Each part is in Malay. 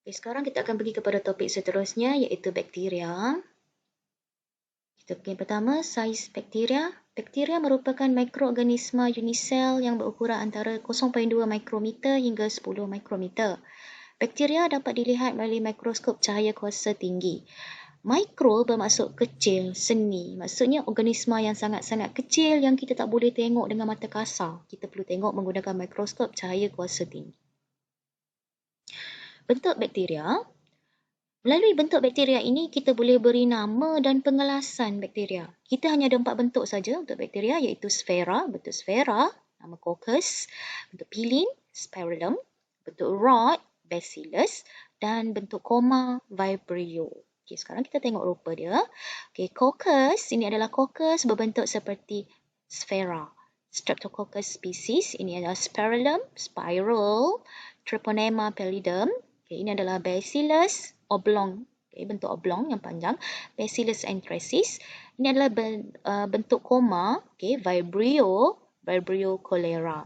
Okay, sekarang kita akan pergi kepada topik seterusnya iaitu bakteria. Kita pergi pertama, saiz bakteria. Bakteria merupakan mikroorganisma unisel yang berukuran antara 0.2 mikrometer hingga 10 mikrometer. Bakteria dapat dilihat melalui mikroskop cahaya kuasa tinggi. Mikro bermaksud kecil, seni. Maksudnya organisma yang sangat-sangat kecil yang kita tak boleh tengok dengan mata kasar. Kita perlu tengok menggunakan mikroskop cahaya kuasa tinggi. Bentuk bakteria. Melalui bentuk bakteria ini, kita boleh beri nama dan pengelasan bakteria. Kita hanya ada 4 bentuk saja untuk bakteria, iaitu sfera, bentuk sfera, nama coccus, bentuk pilin, spirillum, bentuk rod, bacillus, dan bentuk koma, vibrio. Okay, sekarang kita tengok rupa dia. Okay, coccus, ini adalah coccus berbentuk seperti sfera. Streptococcus species, ini adalah spirillum, spiral, Treponema pallidum. Okay, ini adalah bacillus oblong, okay, bentuk oblong yang panjang. Bacillus anthracis. Ini adalah bentuk koma, okay, vibrio cholera.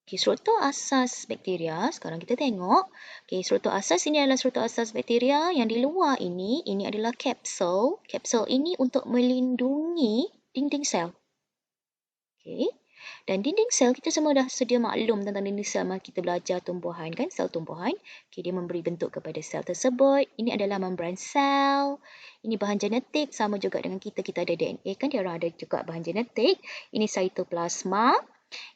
Okay, struktur asas bakteria. Sekarang kita tengok. Okay, struktur asas ini adalah struktur asas bakteria. Yang di luar ini adalah kapsul. Kapsul ini untuk melindungi dinding sel. Okay. Dan dinding sel, kita semua dah sedia maklum tentang dinding sel masa kita belajar tumbuhan kan, sel tumbuhan. Okay, dia memberi bentuk kepada sel tersebut. Ini adalah membran sel. Ini bahan genetik, sama juga dengan kita ada DNA kan, dia orang ada juga bahan genetik. Ini cytoplasma.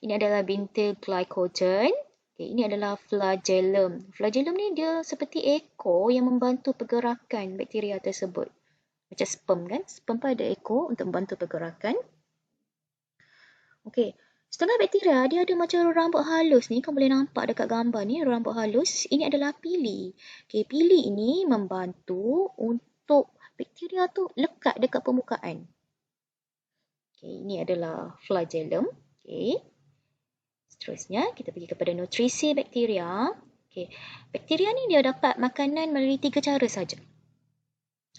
Ini adalah bintil glycogen. Okay, ini adalah flagellum. Flagellum ni dia seperti ekor yang membantu pergerakan bakteria tersebut. Macam sperm kan, sperm pun ada ekor untuk membantu pergerakan. Okey, setengah bakteria dia ada macam rambut halus ni. Kau boleh nampak dekat gambar ni, rambut halus. Ini adalah pili. Okey, pili ini membantu untuk bakteria tu lekat dekat permukaan. Okey, ini adalah flagellum. Okey. Seterusnya, kita pergi kepada nutrisi bakteria. Okey, bakteria ni dia dapat makanan melalui 3 cara saja.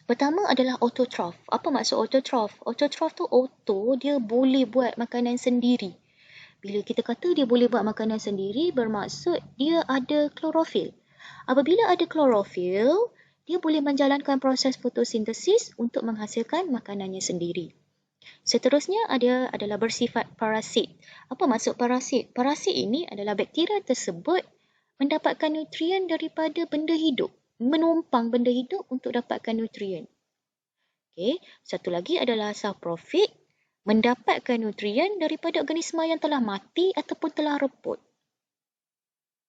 Pertama adalah autotroph. Apa maksud autotroph? Autotroph tu auto, dia boleh buat makanan sendiri. Bila kita kata dia boleh buat makanan sendiri, bermaksud dia ada klorofil. Apabila ada klorofil, dia boleh menjalankan proses fotosintesis untuk menghasilkan makanannya sendiri. Seterusnya adalah bersifat parasit. Apa maksud parasit? Parasit ini adalah bakteria tersebut mendapatkan nutrien daripada benda hidup. Menumpang benda hidup untuk dapatkan nutrien. Okay. Satu lagi adalah saprofit, mendapatkan nutrien daripada organisma yang telah mati ataupun telah reput.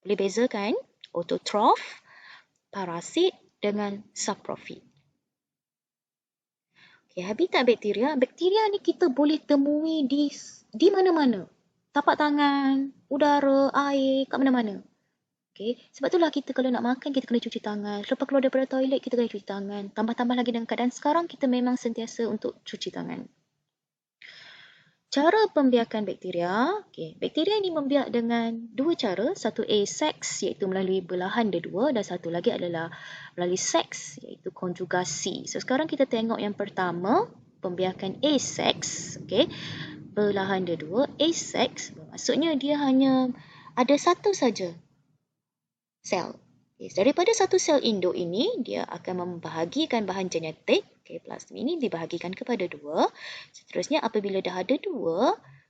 Boleh bezakan autotroph, parasit dengan saprofit. Okay, habitat bakteria. Bakteria ni kita boleh temui di mana-mana. Tapak tangan, udara, air, kat mana-mana. Okay. Sebab itulah kita kalau nak makan, kita kena cuci tangan. Lepas keluar daripada toilet, kita kena cuci tangan. Tambah-tambah lagi dengan keadaan sekarang, kita memang sentiasa untuk cuci tangan. Cara pembiakan bakteria. Okay. Bakteria ini membiak dengan 2 cara. Satu asex, iaitu melalui belahan dia-dua. Dan satu lagi adalah melalui seks, iaitu konjugasi. So, sekarang kita tengok yang pertama, pembiakan asex. Okay. Belahan dia-dua. Asex, maksudnya dia hanya ada satu saja sel. Okay, daripada satu sel induk ini, dia akan membahagikan bahan genetik. Okay, plasmid ini dibahagikan kepada 2. Seterusnya, apabila dah ada 2,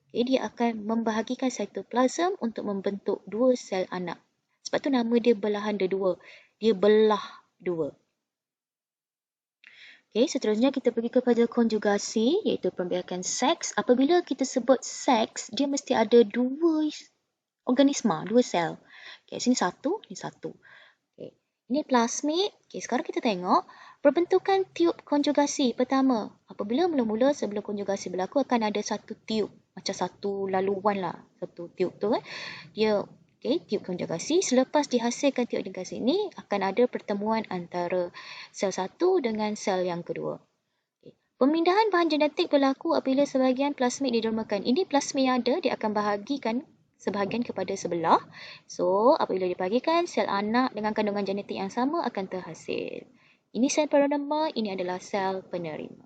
okay, dia akan membahagikan cytoplasm untuk membentuk 2 sel anak. Sebab tu nama dia belahan dia-dua. Dia belah 2. Okay, seterusnya kita pergi kepada konjugasi, iaitu pembiakan seks. Apabila kita sebut seks, dia mesti ada 2 organisma, 2 sel. Okay, sini 1, ini 1. Okay. Ini plasmid. Okay, sekarang kita tengok perbentukan tiub konjugasi. Pertama, apabila mula-mula sebelum konjugasi berlaku akan ada satu tiub. Macam satu laluan lah. Satu tiub tu. Dia, okay, tiub konjugasi. Selepas dihasilkan tiub konjugasi ini, akan ada pertemuan antara sel satu dengan sel yang kedua. Okay. Pemindahan bahan genetik berlaku apabila sebahagian plasmid didermakan. Ini plasmid yang ada, dia akan bahagikan sebahagian kepada sebelah. So, apabila dibahagikan, sel anak dengan kandungan genetik yang sama akan terhasil. Ini sel penerima, ini adalah sel penerima.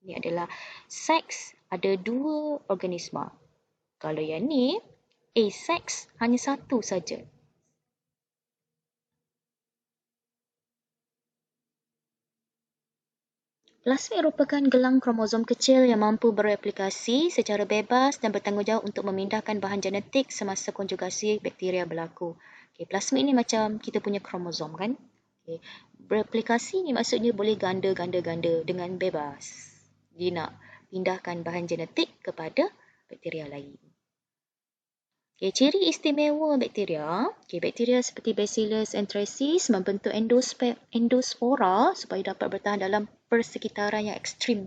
Ini adalah seks, ada 2 organisma. Kalau yang ni, asex hanya 1 saja. Plasmid merupakan gelang kromosom kecil yang mampu bereplikasi secara bebas dan bertanggungjawab untuk memindahkan bahan genetik semasa konjugasi bakteria berlaku. Plasmid ni macam kita punya kromosom kan? Bereplikasi ni maksudnya boleh ganda-ganda-ganda dengan bebas. Dia nak pindahkan bahan genetik kepada bakteria lain. Ciri istimewa bakteria. Bakteria seperti Bacillus anthracis membentuk endospora supaya dapat bertahan dalam persekitaran yang ekstrim.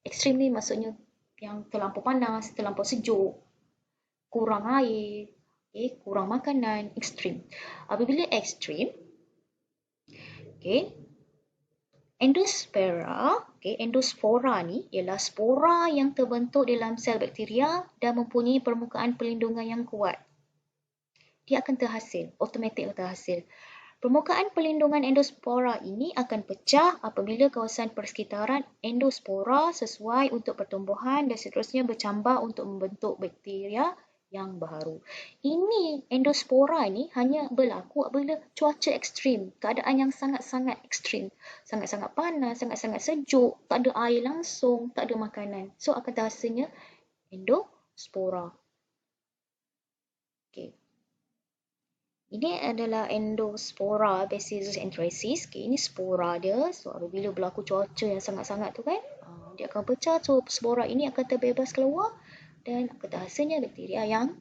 Ekstrim ni maksudnya yang terlampau panas, terlampau sejuk, kurang air, kurang makanan, ekstrim. Apabila ekstrim, endospora ni ialah spora yang terbentuk dalam sel bakteria dan mempunyai permukaan perlindungan yang kuat. Dia akan terhasil, automatik terhasil. Permukaan perlindungan endospora ini akan pecah apabila kawasan persekitaran endospora sesuai untuk pertumbuhan dan seterusnya bercambah untuk membentuk bakteria yang baharu. Ini endospora ni hanya berlaku apabila cuaca ekstrim, keadaan yang sangat-sangat ekstrim. Sangat-sangat panas, sangat-sangat sejuk, tak ada air langsung, tak ada makanan. So akan terhasilnya endospora. Ini adalah endospora Bacillus anthracis. Ini spora dia. So apabila berlaku cuaca yang sangat-sangat tu kan, dia akan pecah. So spora ini akan terbebas keluar dan akan terhasilnya bakteria yang